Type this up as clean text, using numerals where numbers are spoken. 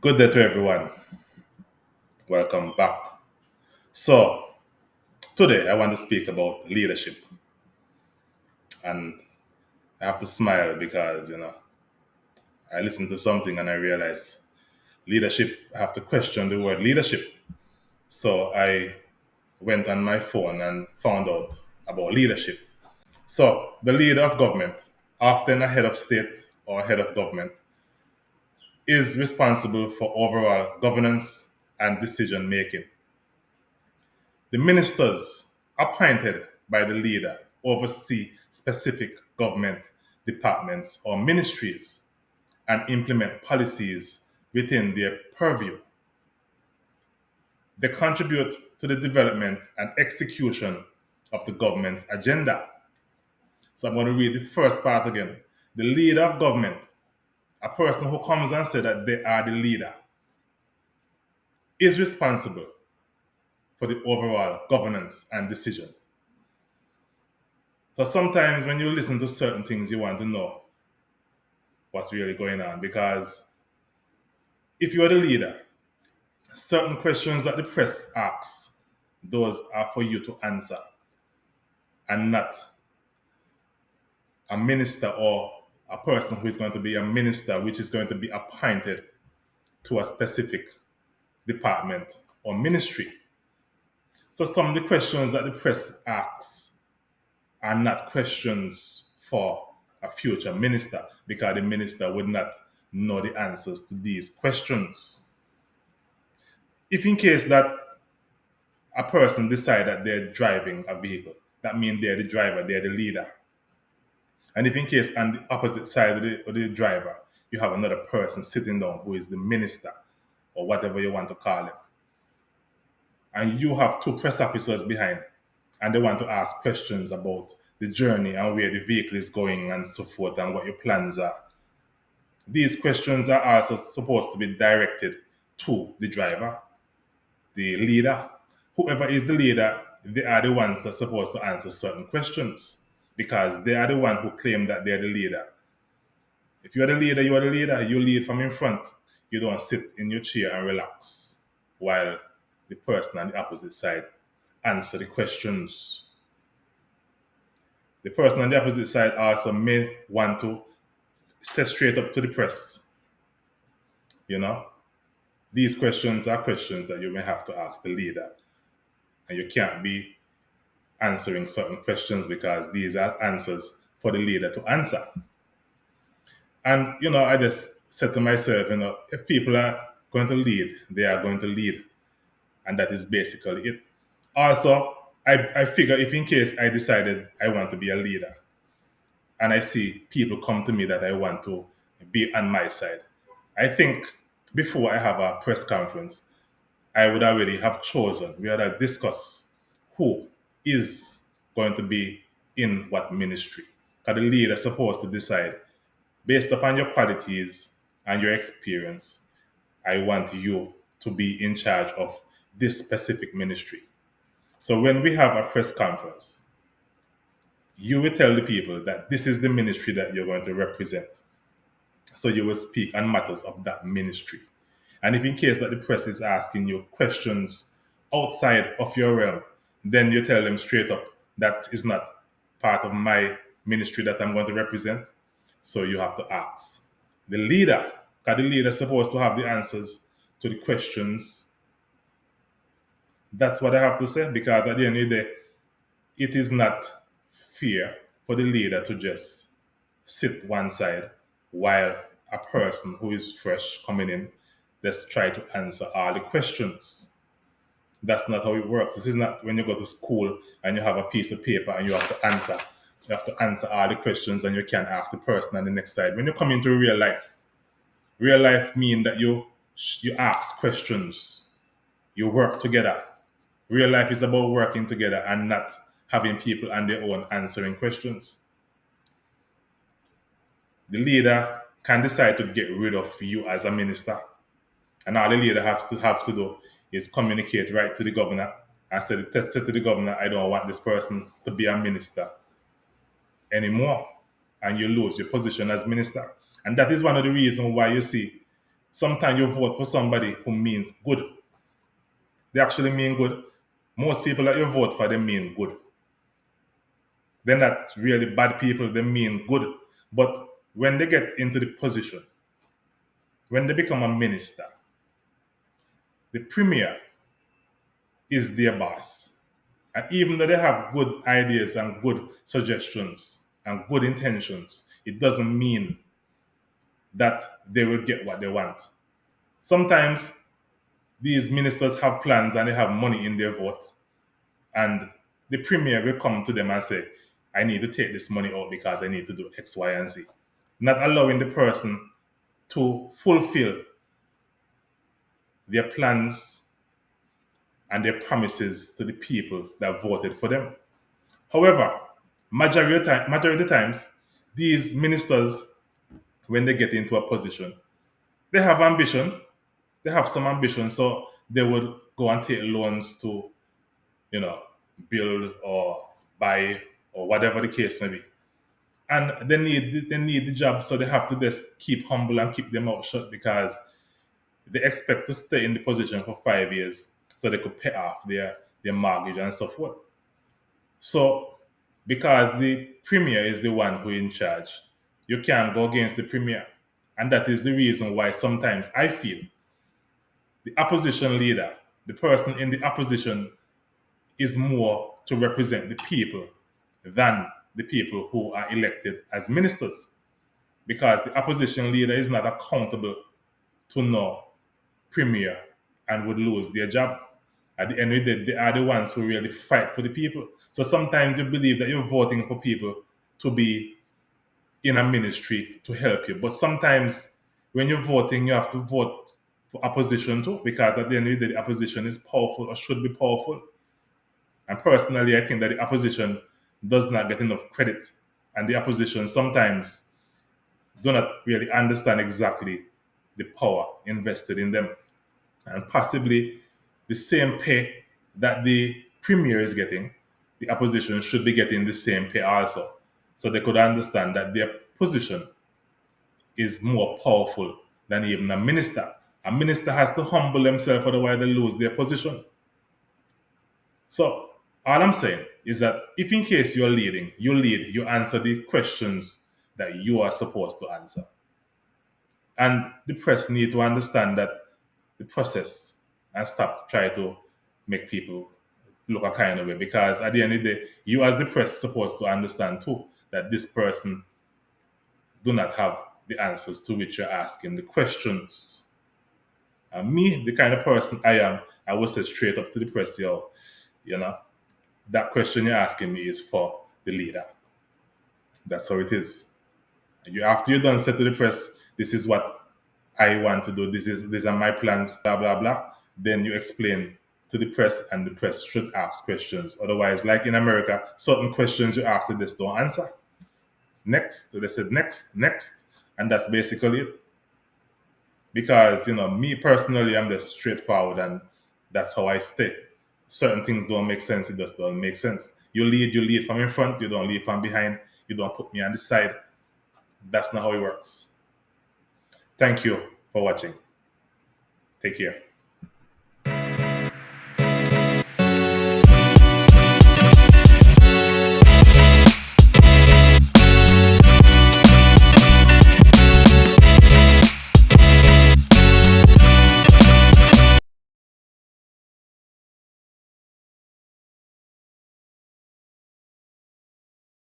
Good day to everyone. Welcome back. So, today I want to speak about leadership. And I have to smile because, I listened to something and I realized leadership, I have to question the word leadership. So, I went on my phone and found out about leadership. So, the leader of government, often a head of state or head of government, is responsible for overall governance and decision making. The ministers appointed by the leader oversee specific government departments or ministries and implement policies within their purview. They contribute to the development and execution of the government's agenda. So I'm going to read the first part again. The leader of government, a person who comes and says that they are the leader, is responsible for the overall governance and decision. So sometimes when you listen to certain things, you want to know what's really going on. Because if you're the leader, certain questions that the press asks, those are for you to answer and not a minister or a person who is going to be a minister, which is going to be appointed to a specific department or ministry. So some of the questions that the press asks are not questions for a future minister because the minister would not know the answers to these questions. If in case that a person decide that they're driving a vehicle, that means they're the driver, they're the leader. And if in case on the opposite side of the driver, you have another person sitting down who is the minister or whatever you want to call him, and you have two press officers behind, and they want to ask questions about the journey and where the vehicle is going and so forth and what your plans are. These questions are also supposed to be directed to the driver, the leader. Whoever is the leader, they are the ones that are supposed to answer certain questions because they are the one who claim that they're the leader. If you're the leader, you are the leader. You lead from in front. You don't sit in your chair and relax while the person on the opposite side answer the questions. The person on the opposite side also may want to say straight up to the press. You know, these questions are questions that you may have to ask the leader, and you can't be answering certain questions because these are answers for the leader to answer. And I just said to myself, if people are going to lead, they are going to lead, and that is basically it. Also, I figure if in case I decided I want to be a leader, and I see people come to me that I want to be on my side, I think before I have a press conference, I would already have chosen, we would have discussed who is going to be in what ministry. Because the leader is supposed to decide, based upon your qualities and your experience, I want you to be in charge of this specific ministry. So when we have a press conference, you will tell the people that this is the ministry that you're going to represent. So you will speak on matters of that ministry. And if in case that the press is asking you questions outside of your realm, then you tell them straight up that is not part of my ministry that I'm going to represent. So you have to ask the leader, because the leader is supposed to have the answers to the questions. That's what I have to say, because at the end of the day, it is not fair for the leader to just sit one side while a person who is fresh coming in just try to answer all the questions. That's not how it works. This is not when you go to school and you have a piece of paper and you have to answer. You have to answer all the questions and you can't ask the person on the next side. When you come into real life mean that you ask questions, you work together. Real life is about working together and not having people on their own answering questions. The leader can decide to get rid of you as a minister, and all the leader has to do is communicate right to the governor and say to the governor, I don't want this person to be a minister anymore. And you lose your position as minister. And that is one of the reasons why you see Sometimes you vote for somebody who means good. They actually mean good. Most people that you vote for, they mean good. They're not really bad people, they mean good. But when they get into the position, when they become a minister, the premier is their boss. And even though they have good ideas and good suggestions and good intentions, it doesn't mean that they will get what they want. Sometimes these ministers have plans and they have money in their vote, and the premier will come to them and say, I need to take this money out because I need to do X, Y, and Z. Not allowing the person to fulfill their plans and their promises to the people that voted for them. However, majority of the times, these ministers, when they get into a position, they have ambition. They have some ambition, so they would go and take loans to, you know, build or buy or whatever the case may be. And they need the job, so they have to just keep humble and keep their mouth shut because they expect to stay in the position for 5 years so they could pay off their mortgage and so forth. So, because the premier is the one who in charge, you can't go against the premier. And that is the reason why sometimes I feel the opposition leader, the person in the opposition, is more to represent the people than the people who are elected as ministers. Because the opposition leader is not accountable to no premier and would lose their job. At the end of the day, they are the ones who really fight for the people. So sometimes you believe that you're voting for people to be in a ministry to help you. But sometimes when you're voting, you have to vote for opposition too, because at the end of the day, the opposition is powerful or should be powerful. And personally, I think that the opposition does not get enough credit. And the opposition sometimes do not really understand exactly the power invested in them. And possibly the same pay that the premier is getting, the opposition should be getting the same pay also. So they could understand that their position is more powerful than even a minister. A minister has to humble themselves, otherwise they lose their position. So all I'm saying is that if in case you're leading, you lead, you answer the questions that you are supposed to answer. And the press need to understand that the process and stop trying to make people look a kind of way. Because at the end of the day, you as the press supposed to understand too that this person do not have the answers to which you're asking the questions. And me, the kind of person I am, I will say straight up to the press, yo, you know, that question you're asking me is for the leader. That's how it is. You after you're done say to the press, this is what I want to do, these are my plans, blah blah blah. Then you explain to the press and the press should ask questions. Otherwise, like in America, certain questions you ask they just don't answer. Next. They said next, next. And that's basically it. Because, me personally, I'm just straightforward and that's how I stay. Certain things don't make sense, it just don't make sense. You lead from in front, you don't lead from behind, you don't put me on the side. That's not how it works. Thank you for watching. Take care.